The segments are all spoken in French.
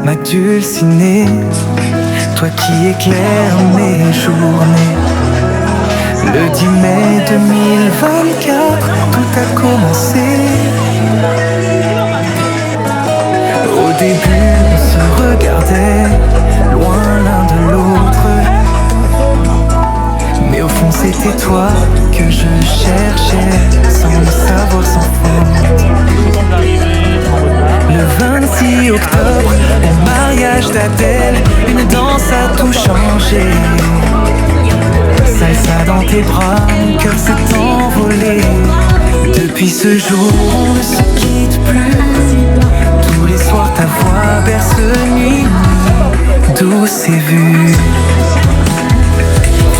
ma dulcinée, toi qui éclaires mes journées. Le 10 mai 2024, tout a commencé. Au début, on se regardait, loin l'un de l'autre. Mais au fond, c'était toi que je cherchais, sans le savoir, sans faute. Le 26 octobre, le mariage d'Adèle, une danse a tout changé. Salsa dans tes bras, mon cœur s'est envolé. Depuis ce jour, on ne se quitte plus. Tous les soirs, ta voix berce nuit, douce et vue.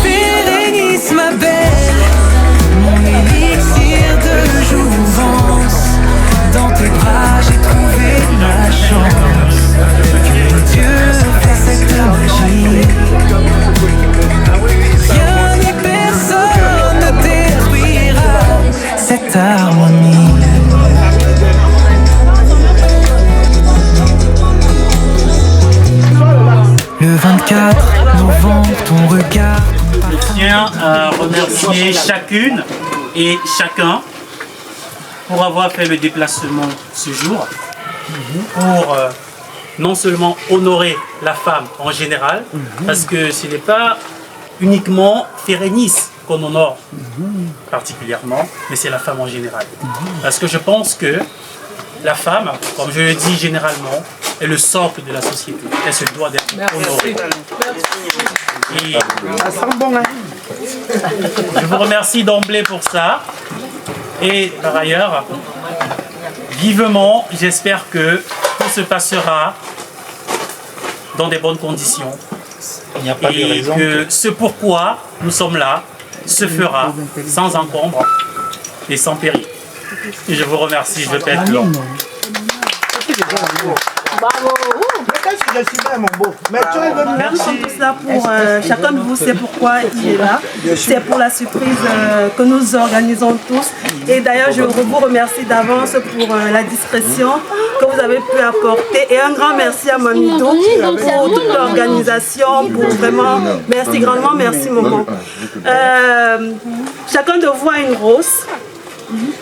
Bérénice, ma belle, mon élixir de jouvence. Dans tes bras, j'ai trouvé ma chance. Que Dieu fait cette magie. Rien ni personne ne détruira cette harmonie. Le 24 novembre, ton regard. Je tiens à remercier chacune et chacun pour avoir fait le déplacement ce jour, pour non seulement honorer la femme en général, parce que ce n'est pas uniquement Férénice qu'on honore particulièrement, mais c'est la femme en général. Parce que je pense que la femme, comme je le dis généralement, est le socle de la société. Elle se doit d'être honorée. Et je vous remercie d'emblée pour ça. Et par ailleurs, vivement, j'espère que tout se passera dans des bonnes conditions. Il n'y a pas de raison que ce pourquoi nous sommes là se fera sans encombre et sans péril. Et je vous remercie, je ne vais pas être long. Bravo. Merci tout cela pour chacun de vous, c'est pourquoi il est là. C'est pour la surprise que nous organisons tous. Et d'ailleurs, je vous remercie d'avance pour la discrétion que vous avez pu apporter. Et un grand merci à Mamito pour toute l'organisation, pour vraiment, merci grandement, merci maman. Chacun de vous a une rose.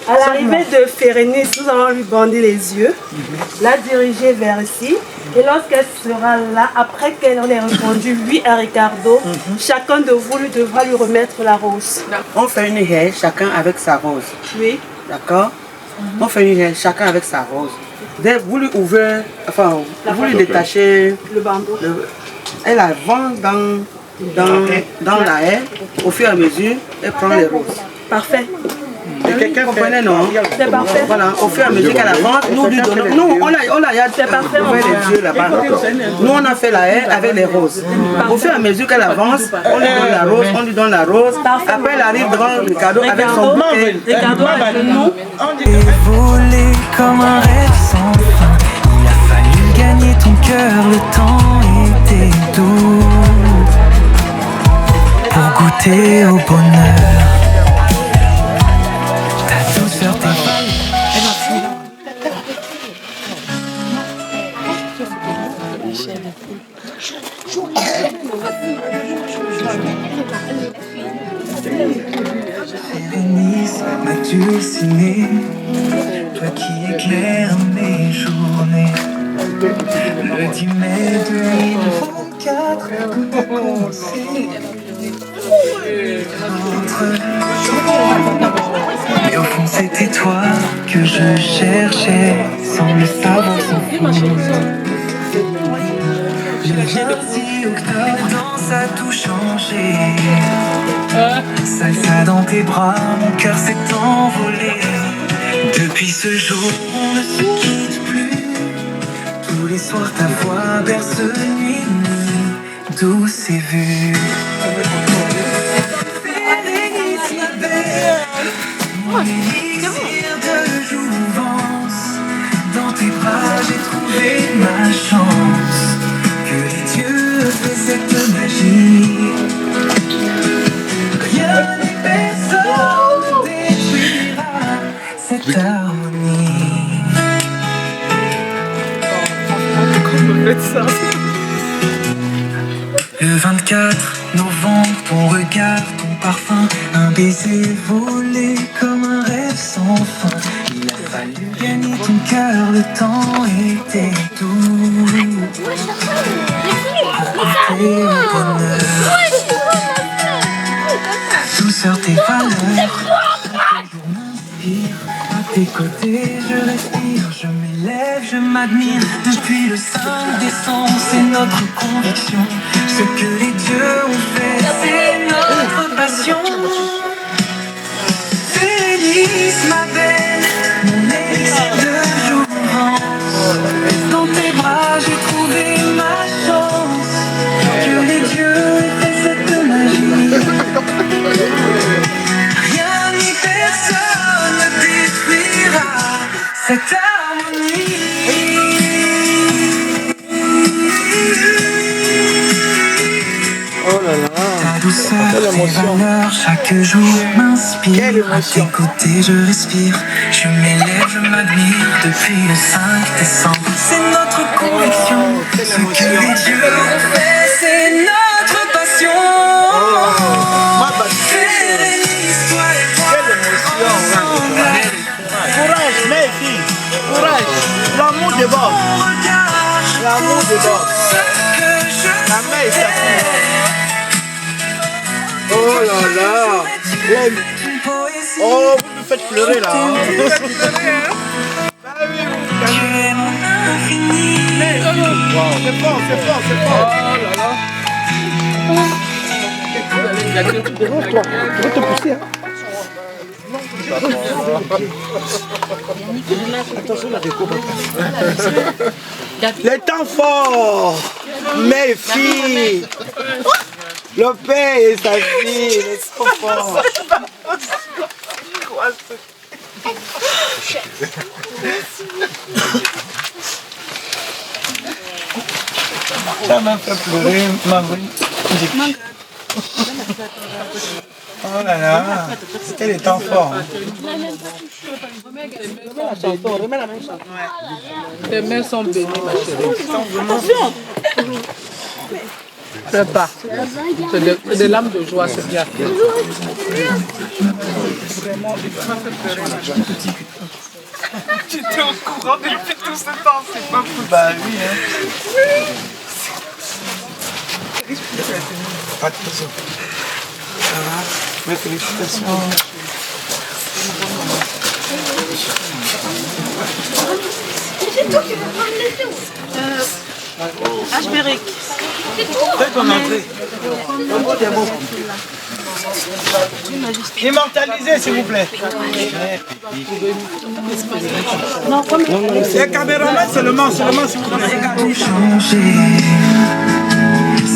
À l'arrivée de Férénice, nous allons lui bander les yeux, la diriger vers ici. Et lorsqu'elle sera là, après qu'elle en ait répondu, lui et Ricardo, chacun de vous devra lui remettre la rose. On fait une haie, chacun avec sa rose. Oui. D'accord? On fait une haie, chacun avec sa rose. Dès vous lui ouvrez, enfin, vous lui détachez le bandeau. Elle avance dans la haie, au fur et à mesure, elle prend les roses. Parfait. Quelqu'un comprenait, non? C'est parfait. Voilà, au fur et à mesure qu'elle avance, nous lui donnons. Nous, on a c'est parfait, les yeux là-bas. Nous, on a fait la haie avec les roses. Au fur et à mesure qu'elle avance, on lui donne la rose, on lui donne la rose. Après, elle arrive devant Ricardo avec son bouquet. Ricardo avec le nom. Volé comme un rêve sans fin. Il a fallu gagner ton cœur, le temps était doux. Pour goûter au bonheur. Férénice, ma dulcinée, toi qui éclaires mes journées. Le 10 mai 2024, tout a commencé. Mais au fond c'était toi que je cherchais, sans le savoir, sans fond. Le 26 octobre, danse a tout changé. Salsa dans tes bras, mon cœur s'est envolé. Depuis ce jour, on ne se quitte plus. Tous les soirs, ta voix berce nuit, douce et vue. Férénice, ma belle, mon élixir de jouvence. Dans tes bras, j'ai trouvé ma chance. Que Dieu fait cette magie. Rien ni personne ne détruira cette harmonie. Le 24 novembre, ton regard, ton parfum, un baiser volé comme un rêve sans fin. Il a fallu gagner ton cœur, le temps était doux. Goûter au bonheur, ta douceur, tes valeurs, à tes côtés, je respire, je m'élève, je m'admire. Depuis le 5 décembre, c'est notre conviction. Ce que les dieux ont fait, c'est notre passion. Félix, ma belle, mon élixir de jouvence. Dans tes bras, j'ai trouvé ma chance. Que les dieux aient fait cette magie. Rien ni personne ne détruira cette harmonie. Oh là là. Ta douceur, tes valeurs, chaque jour m'inspire. À tes côtés, je respire, je m'élève, je m'admire. Depuis le 5 décembre, c'est notre conviction. Ce que les dieux ont fait, c'est notre passion. Férénise, toi et moi, ensemble. Courage, mes filles, courage. L'amour déborde. L'amour déborde. La main est sortie. Oh là là. Oh, vous me faites pleurer là. Vous me faites pleurer, hein. Bah oui, wow. C'est fort, c'est fort, c'est fort. Oh là là. Tu vas te pousser, hein. Attention la déco. Les temps forts, mes filles. Le père et sa fille, ils sont forts. Ça m'a fait pleurer, maman. Oh là là, c'était les temps forts. Remets la main sur toi. Tes mains sont bénies, ma chérie. Attention. Fais pas. C'est des lames de joie, c'est bien. Tu étais au courant depuis tout ce temps, c'est pas fou. Bah oui, hein. Pas de raison. Ça va, mes félicitations. C'est toi qui vas prendre les tout. Ashberic. Faites ton entrée. Immortalisez, s'il vous plaît. Les caméramans seulement, s'il vous plaît. Changer.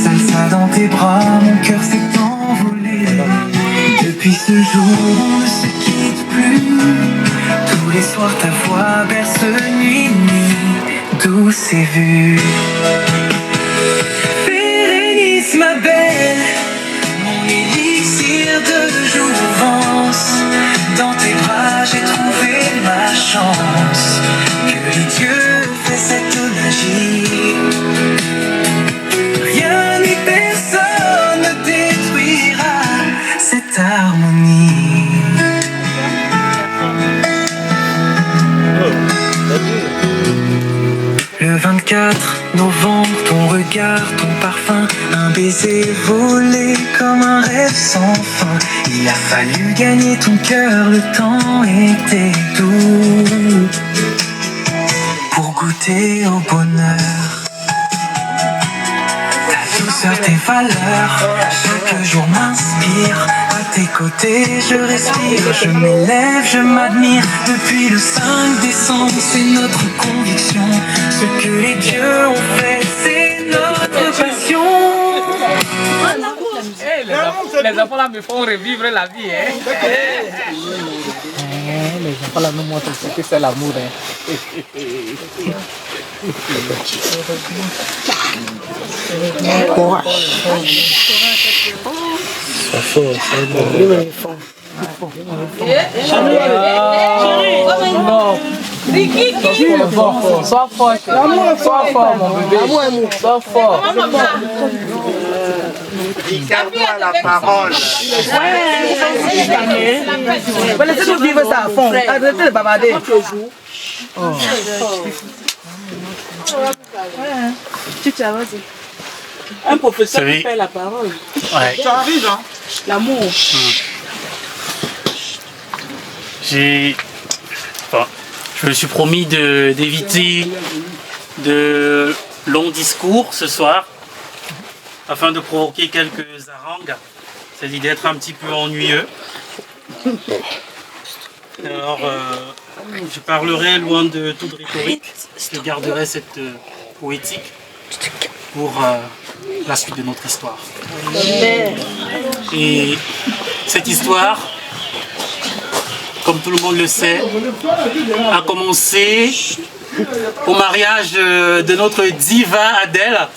Salsa dans tes bras, mon cœur s'est envolé. Depuis ce jour, on ne se quitte plus. Tous les soirs, ta voix berce nuit, douce et vue. Férénise, ma belle, mon élixir de jouvence. Dans tes bras, j'ai trouvé ma chance. Que les dieux fassent cette magie. Rien ni personne ne détruira cette harmonie. Le 24 novembre, ton regard, ton parfum, un baiser volé comme un rêve sans fin. Il a fallu gagner ton cœur, le temps était doux. Pour goûter au bonheur, ta douceur, tes valeurs, chaque jour m'inspire. À tes côtés, je respire, je m'élève, je m'admire. Depuis le 5 décembre, c'est notre conviction. Ce que les dieux ont fait, c'est notre passion. Les enfants là me font revivre la vie. Hein? Les enfants là nous montrent ce que c'est l'amour. Hein? Ça faut, c'est bon. Non, Sois fort, sois fort, mon bébé. Sois fort. Garde-moi la parole. Laissez-nous vivre ça à fond. Arrêtez de bavarder. Un professeur Vous savez, qui fait la parole. Ouais. Ça arrive, hein? L'amour. Je me suis promis d'éviter de longs discours ce soir afin de provoquer quelques harangues, c'est-à-dire d'être un petit peu ennuyeux. Alors, je parlerai loin de toute rhétorique, je garderai cette poétique pour la suite de notre histoire. Et cette histoire, comme tout le monde le sait, a commencé au mariage de notre diva Adèle,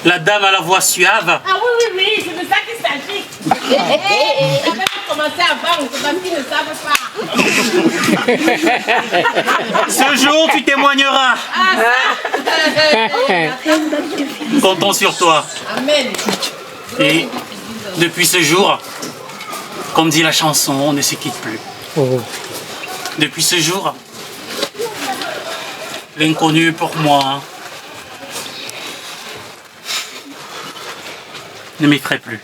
la dame à la voix suave. Ah oui, c'est de ça qu'il s'agit. On va commencer avant, parce qu'ils ne savent pas. Ce jour, tu témoigneras. Comptons sur toi. Amen. Et depuis ce jour, comme dit la chanson, on ne se quitte plus. Depuis ce jour, l'inconnu pour moi ne m'effraie plus.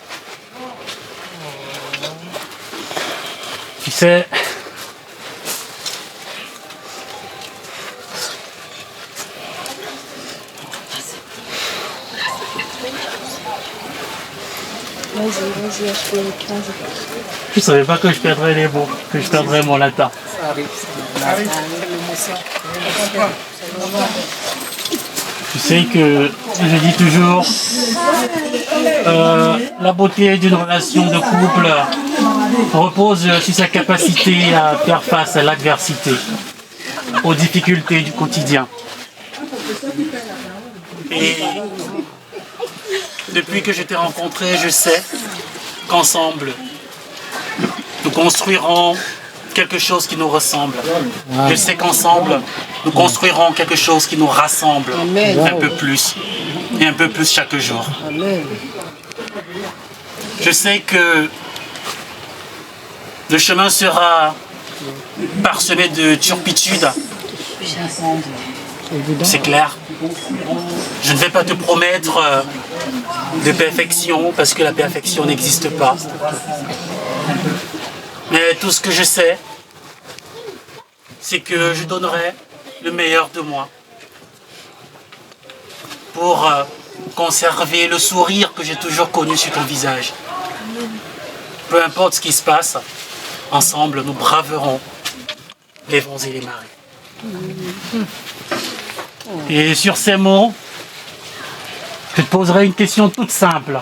Tu sais, je savais pas que je perdrais les mots, que je perdrais mon latin. Tu sais que je dis toujours, la beauté d'une relation de couple repose sur sa capacité à faire face à l'adversité, aux difficultés du quotidien. Et depuis que je t'ai rencontré, je sais qu'ensemble, nous construirons quelque chose qui nous ressemble. Je sais qu'ensemble, nous construirons quelque chose qui nous rassemble un peu plus et un peu plus chaque jour. Je sais que le chemin sera parsemé de turpitudes. C'est clair. Je ne vais pas te promettre de perfection parce que la perfection n'existe pas. Mais tout ce que je sais, c'est que je donnerai le meilleur de moi pour conserver le sourire que j'ai toujours connu sur ton visage. Peu importe ce qui se passe, ensemble nous braverons les vents et les marées. Et sur ces mots, je te poserai une question toute simple.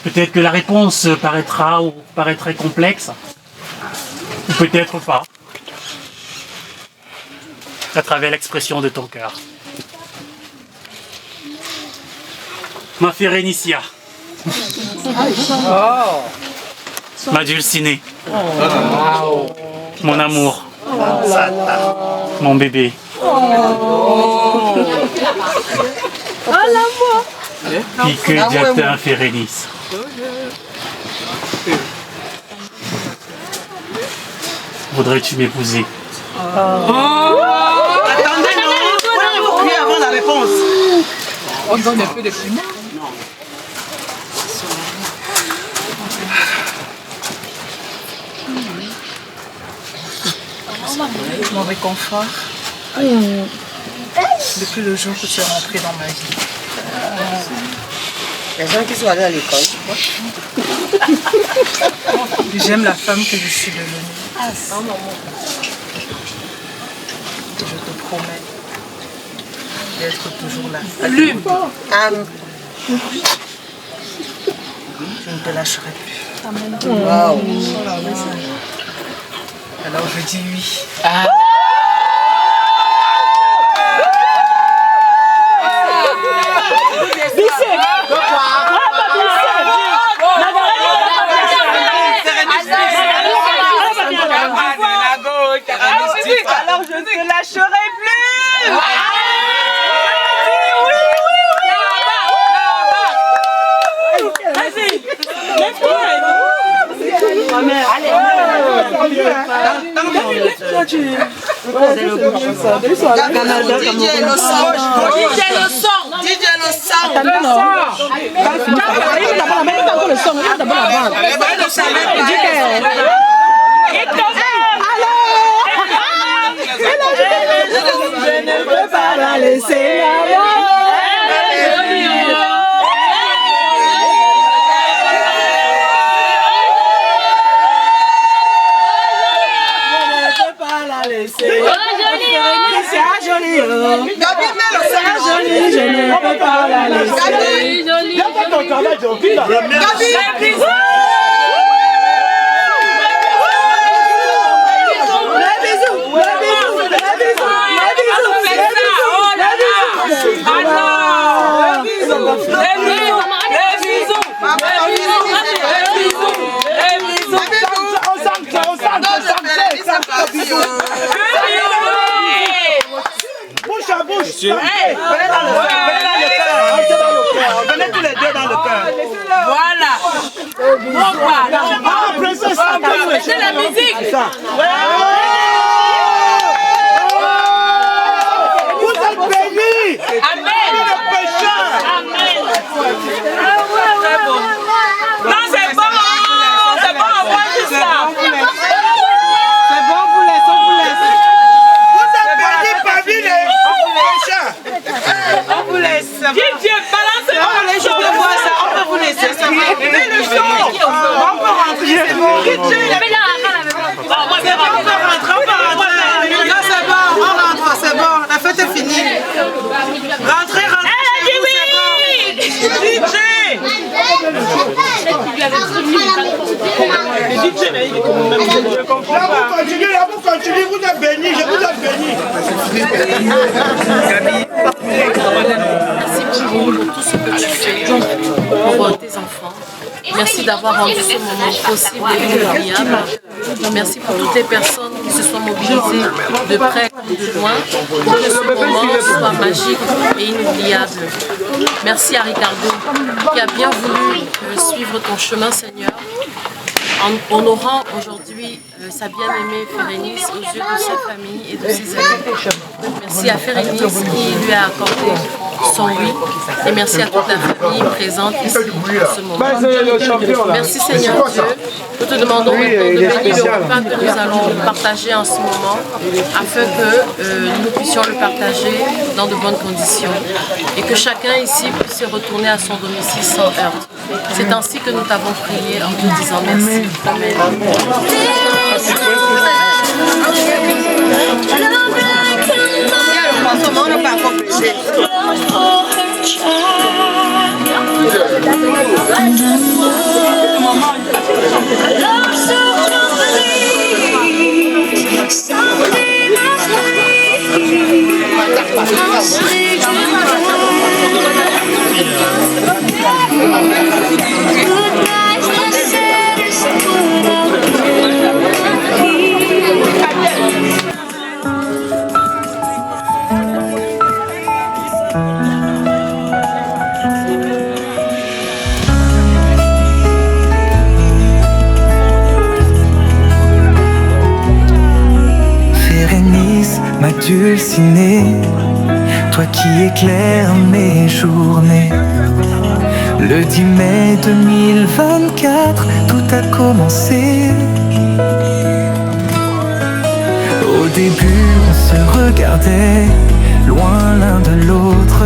Peut-être que la réponse paraîtra ou paraîtrait complexe, ou peut-être pas, à travers l'expression de ton cœur. Ma Férénicia, ma Dulcinée, mon amour, mon bébé. Pique Diatin Férénis. Voudrais-tu m'épouser? Attendez, non. Vous criez avant la réponse. On donne un peu de piment. Mon réconfort. Depuis le jour que tu es rentré dans ma vie. Les gens qui sont allés à l'école. J'aime la femme que je suis devenue. Je te promets d'être toujours là. Allume. Je ne te lâcherai plus. Wow. Alors je dis oui. alors je ne te lâcherai plus. Vas-y, lève-toi. Allez, je ne peux pas la laisser Bouche à bouche. Venez tous les deux dans le cœur. Voilà. C'est la musique. Vous êtes bénis. Amen. Amen. Non, c'est bon. C'est bon, on voit juste ça. C'est bon, on vous laisse. Vous êtes bénis parmi les pécheurs. On vous laisse. Dieu, balance le Les gens de voir ça, on peut vous laisser. Mais le son, on peut rentrer, c'est bon. On peut rentrer. Non, c'est bon, on rentre, c'est bon. La fête est finie. Rentrez. DJ. Je comprends pas. Vous continuez, vous êtes bénis, je vous ai bénis. Merci beaucoup pour tout ce que tu fais pour tes enfants. Merci d'avoir rendu ce moment possible et inoubliable. Merci pour toutes les personnes qui se sont mobilisées de près ou de loin pour que ce moment soit magique et inoubliable. Merci à Ricardo qui a bien voulu suivre ton chemin, Seigneur, en honorant aujourd'hui sa bien-aimée Férénice aux yeux de sa famille et de ses amis. Merci à Férénice qui lui a accordé son oui et merci à toute la famille présente ici en ce moment. Merci Seigneur Dieu. Nous te demandons maintenant de bénir le repas que nous allons partager en ce moment afin que nous puissions le partager dans de bonnes conditions et que chacun ici puisse se retourner à son domicile sans heurte. C'est ainsi que nous t'avons prié en te disant merci. Amen. Férénice, ma dulcinée, toi qui éclaires mes journées. Le 10 mai 2024, tout a commencé. Au début, on se regardait, loin l'un de l'autre.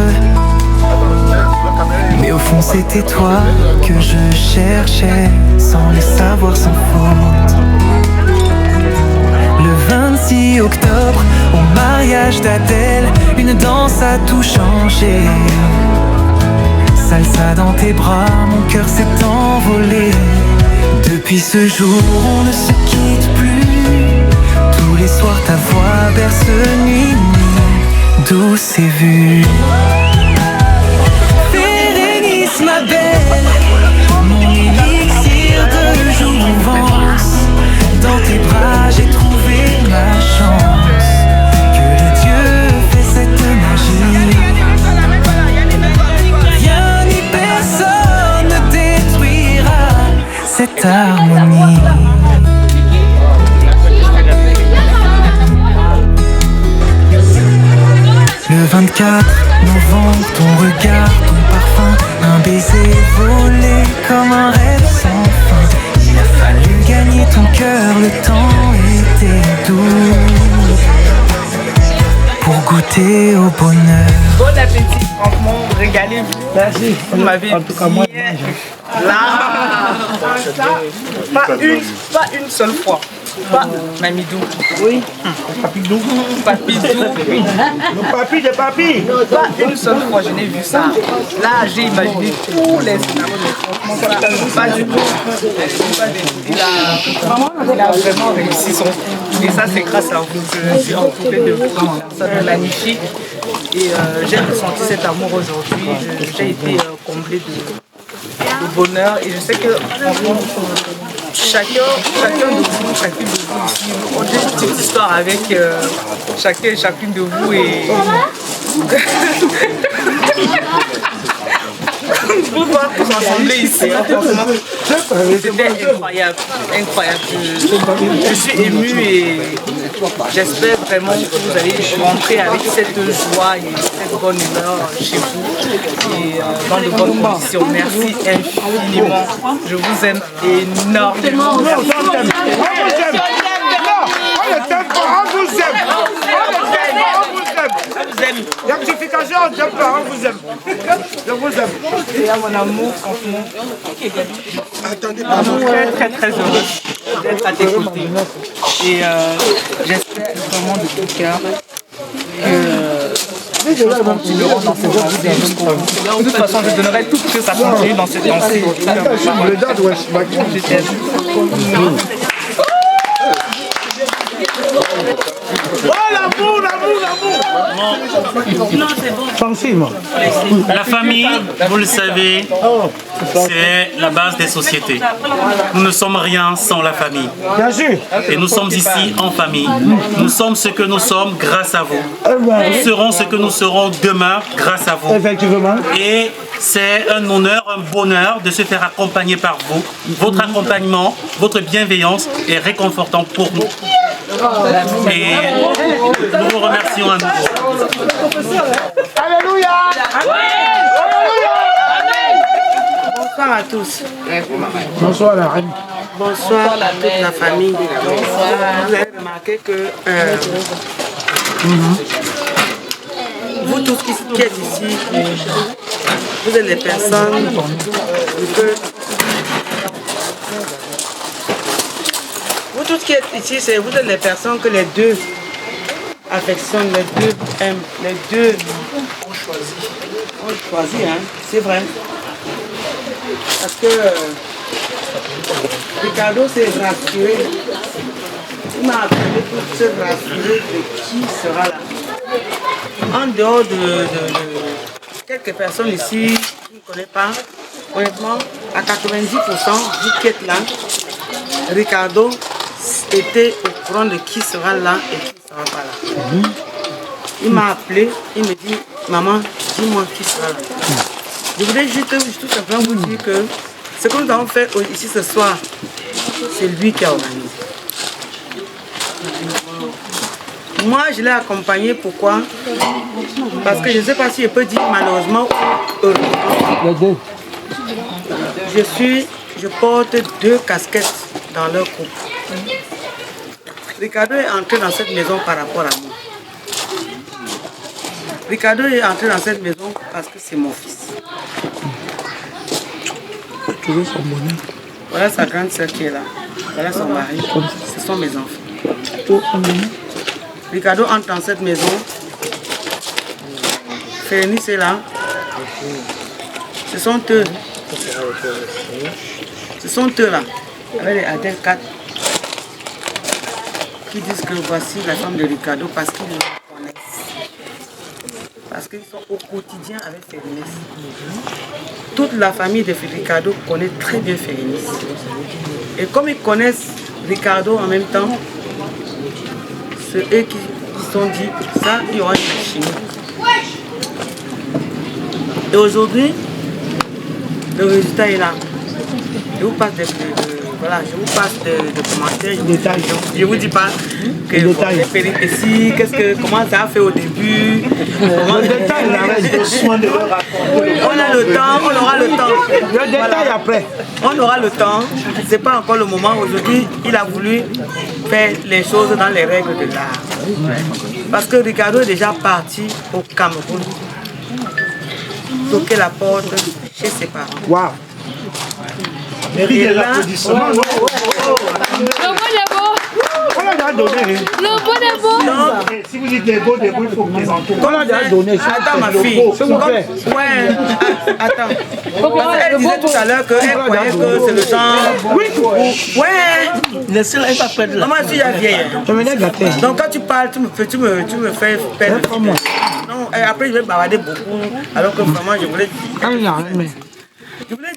Mais au fond, c'était toi que je cherchais, sans le savoir, sans faute. Le 26 octobre, au mariage d'Adèle, une danse a tout changé. Salsa dans tes bras, mon cœur s'est envolé. Depuis ce jour, on ne se quitte plus. Tous les soirs, ta voix berce nuit, douce et vue. Férénice, ma belle, mon élixir de jouvence. Dans tes bras, j'ai trouvé ma chance. 24 novembre, ton regard, ton parfum, un baiser volé comme un rêve sans fin. Il a fallu gagner ton cœur, le temps était doux pour goûter au bonheur. Bon appétit, franchement, régalez-vous. Merci. Vous m'avez en tout cas, moi, bien là. Pas une seule fois. Pas Mamidou. Oui. Papidou. Papidou. Le papi de papi. Pas une seule fois, je n'ai vu ça. Là, j'ai imaginé tous les pas du tout. Il a vraiment réussi son coup. Et ça, c'est grâce à vous que je suis entourée de personnes magnifiques. Et j'ai ressenti cet amour aujourd'hui. J'ai été comblée de bonheur. Et je sais que chacun de vous, chacune de vous ici, on a une petite histoire avec chacun et chacune de vous. Et pour voir tous ensemble ici, c'était incroyable, incroyable. Je suis émue et j'espère vraiment que vous allez rentrer avec cette joie et cette bonne humeur chez vous et dans de bonnes conditions. Merci infiniment. Je vous aime énormément. On vous aime. On vous aime. Rectification, on vous aime. Je vous aime. Et à mon amour, franchement, attendez, très très heureux d'être à tes côtés. Et j'espère vraiment de tout cœur que les choses continueront dans cette lancée jusqu'au bout. De toute façon, je donnerai tout que ça continue dans cette lancée. Je t'aime. Oh l'amour, l'amour, l'amour. Non, c'est bon. La famille, vous le savez, c'est la base des sociétés. Nous ne sommes rien sans la famille. Bien sûr. Et nous sommes ici en famille. Nous sommes ce que nous sommes grâce à vous. Nous serons ce que nous serons demain grâce à vous. Effectivement. Et c'est un honneur, un bonheur de se faire accompagner par vous. Votre accompagnement, votre bienveillance est réconfortant pour nous. Et nous vous remercions à nouveau. Alléluia. Bonsoir à tous. Bonsoir la reine. Bonsoir à toute la famille. Vous avez remarqué que vous tous qui êtes ici, vous êtes les personnes que... Vous tous qui êtes ici, vous êtes les personnes que les deux affectionnent, les deux aiment, les deux ont choisi, hein, c'est vrai. Parce que Ricardo s'est rassuré. Il m'a appelé pour se rassurer de qui sera là. En dehors de quelques personnes ici qui ne connaissent pas, honnêtement, à 90%, vous qui êtes là, Ricardo était au courant de qui sera là et qui ne sera pas là. Il m'a appelé, il me dit, maman, dis-moi qui sera là. Je voulais juste tout simplement vous dire que ce que nous avons fait ici ce soir, c'est lui qui a organisé. Moi, je l'ai accompagné, pourquoi? Parce que je ne sais pas si je peux dire malheureusement heureusement. Je porte deux casquettes dans leur couple. Ricardo est entré dans cette maison par rapport à moi. Ricardo est entré dans cette maison parce que c'est mon fils. Voilà sa grande soeur qui est là. Voilà son mari. Ce sont mes enfants. Ricardo entre dans cette maison. Férénice est là. Ce sont eux. Ce sont eux là. Avec les Adèle 4 qui disent que voici la femme de Ricardo parce qu'ils le connaissent. Parce qu'ils sont au quotidien avec Férénice. Toute la famille de Ricardo connaît très bien Férénice. Et comme ils connaissent Ricardo en même temps, c'est eux qui se sont dit, ça, il y aura une chimie. Et aujourd'hui, le résultat est là. Je vous passe voilà, je vous passe de commentaires. Je vous dis pas que les péripéties, comment ça a fait au début. On a le temps, on aura le temps. Le détail après. On aura le temps. C'est pas encore le moment. Aujourd'hui, il a voulu faire les choses dans les règles de l'art. Parce que Ricardo est déjà parti au Cameroun. Toquer la porte chez ses parents. Waouh. Et là, On l'a déjà donné. Si vous dites des beaux, il faut présenter. On l'a déjà donné. Attends ma fille. Ouais, attends. Elle disait tout à l'heure qu'elle croyait que c'est le temps. Oui. Ouais. Laissez-la pas perdre. Maman, tu es vieille. Donc quand tu parles, tu me fais perdre. Non, et après je vais bavarder beaucoup. Alors que vraiment je voulais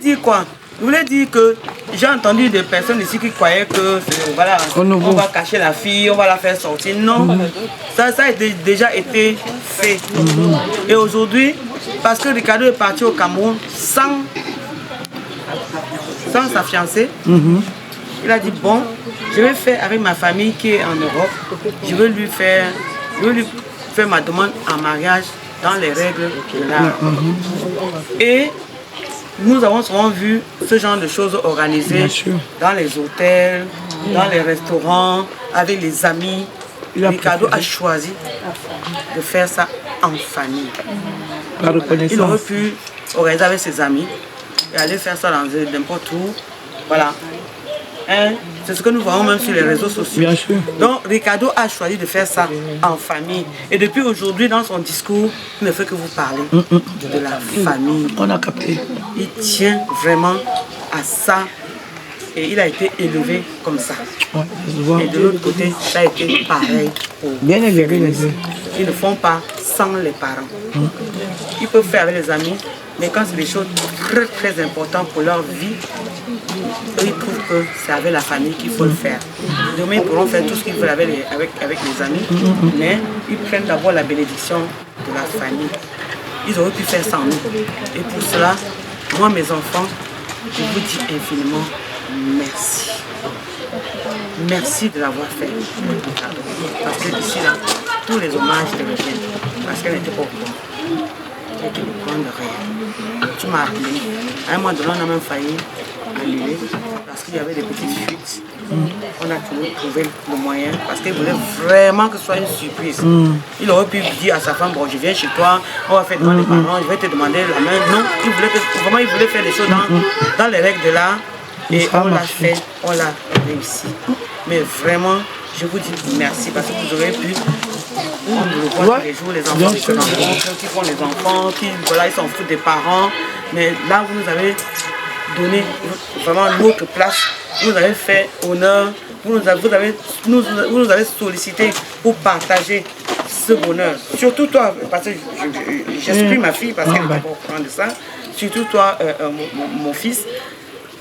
dire quoi? Je voulais dire que j'ai entendu des personnes ici qui croyaient que voilà, on va cacher la fille, on va la faire sortir. Non, ça a déjà été fait. Et aujourd'hui, parce que Ricardo est parti au Cameroun sans sa fiancée, il a dit bon, je vais faire avec ma famille qui est en Europe, je vais lui faire ma demande en mariage dans les règles de l'art. Et nous avons souvent vu ce genre de choses organisées dans les hôtels, dans les restaurants, avec les amis. Ricardo a choisi de faire ça en famille. Il aurait pu organiser avec ses amis et aller faire ça dans n'importe où. Voilà. Hein? C'est ce que nous voyons même sur les réseaux sociaux. Bien sûr. Donc Ricardo a choisi de faire ça en famille. Et depuis aujourd'hui, dans son discours, il ne fait que vous parler de la famille. On a capté. Il tient vraiment à ça. Et il a été élevé comme ça. Ouais, et de l'autre côté, ça a été pareil pour bien élevé les deux. Ils ne font pas sans les parents. Ils peuvent faire avec les amis, mais quand c'est des choses très très importantes pour leur vie, ils trouvent que c'est avec la famille qu'il faut le faire. Demain, ils pourront faire tout ce qu'ils veulent avec les amis, mais ils prennent d'abord la bénédiction de la famille. Ils auraient pu faire sans nous. Et pour cela, moi, mes enfants, je vous dis infiniment merci. Merci de l'avoir fait. Parce que d'ici là, tous les hommages te reviennent. Parce qu'elle n'était pas au courant. Elle était au courant de rien. Tu m'as appelé. À un moment donné, on a même failli annuler parce qu'il y avait des petites fuites. On a toujours trouvé le moyen parce qu'il voulait vraiment que ce soit une surprise. Il aurait pu dire à sa femme, bon, je viens chez toi, on va faire demander les parents, je vais te demander la main. Non, il voulait faire des choses dans les règles de l'art. Et on l'a fait, on l'a réussi. Mais vraiment, je vous dis merci parce que vous aurez pu. On le voit tous les jours, les enfants qui se rencontrent, qui font les enfants, qui voilà, ils s'en foutent des parents. Mais là, vous nous avez donné vraiment notre place. Vous nous avez fait honneur. Vous nous avez sollicité pour partager ce bonheur. Surtout toi, parce que j'exprime ma fille parce qu'elle n'est pas au courant de ça. Surtout toi, mon fils.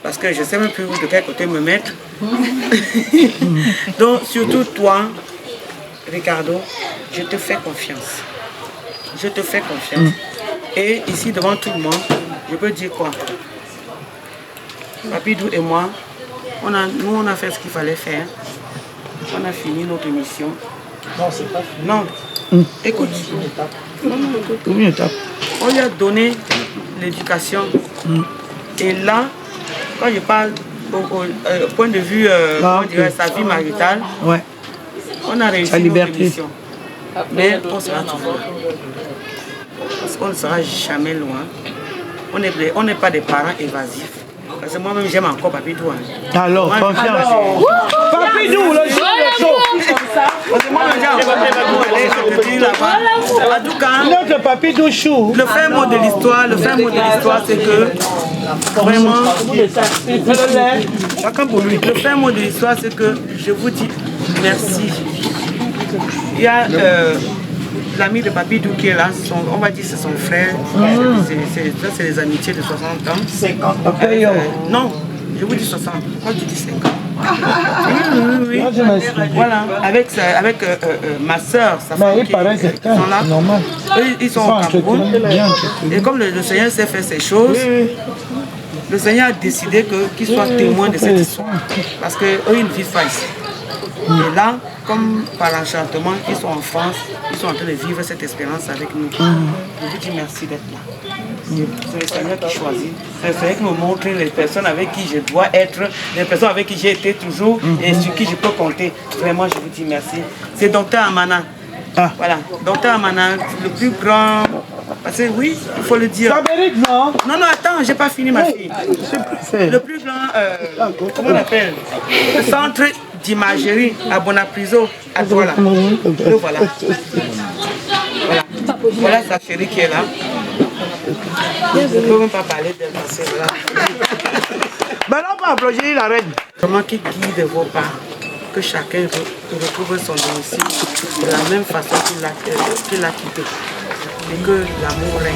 Parce que je ne sais même plus de quel côté me mettre. Donc, surtout toi, Ricardo, je te fais confiance. Je te fais confiance. Et ici, devant tout le monde, je peux dire quoi? Papidou et moi, on a fait ce qu'il fallait faire. On a fini notre mission. Non, c'est pas fini. Non. Écoute. Une étape. On lui a donné l'éducation. Et là, quand je parle au point de vue sa vie maritale, on a réussi notre mission. Mais on sera toujours là. Parce qu'on ne sera jamais loin. On n'est pas des parents évasifs. Parce que moi-même j'aime encore Papidou. Alors, confiance. Papidou, le jour de show. Parce que moi-même j'aime encore Papidou là-bas. En tout cas, notre Papidou chou. Le fin mot de l'histoire, c'est que vraiment, chacun pour lui. Le fin mot de l'histoire, c'est que je vous dis merci. Il y a l'ami de Papidou qui est là, on va dire c'est son frère. C'est les amitiés de 60 ans. 50 ans. Non, je vous dis 60. Pourquoi tu dis 50? Oui. Voilà, avec ma soeur, sa femme qui sont là. Eux, ils sont au Cameroun. Et comme le Seigneur sait faire ces choses, le Seigneur a décidé qu'ils soient témoins de cette histoire. Parce qu'eux, ils ne vivent pas ici. Et là, comme par enchantement, ils sont en France, ils sont en train de vivre cette expérience avec nous. Je vous dis merci d'être là. C'est le Seigneur qui choisit. C'est le Seigneur qui me montre les personnes avec qui je dois être, les personnes avec qui j'ai été toujours et sur qui je peux compter. Vraiment, je vous dis merci. C'est Dr Amana. Voilà, Dr Amana, le plus grand. Parce que oui, il faut le dire. Ça mérite, non? Non, j'ai pas fini ma fille. Le plus grand, comment on appelle? Le centre d'imagerie à Bonapriso, à Douala. Le voilà. Voilà sa chérie qui est là. Je ne peux même pas parler d'elle parce que voilà. Maintenant, on peut applaudir la reine. Comment qui guide vos pas, que chacun retrouve son domicile de la même façon qu'il l'a quitté. Et que l'amour règne.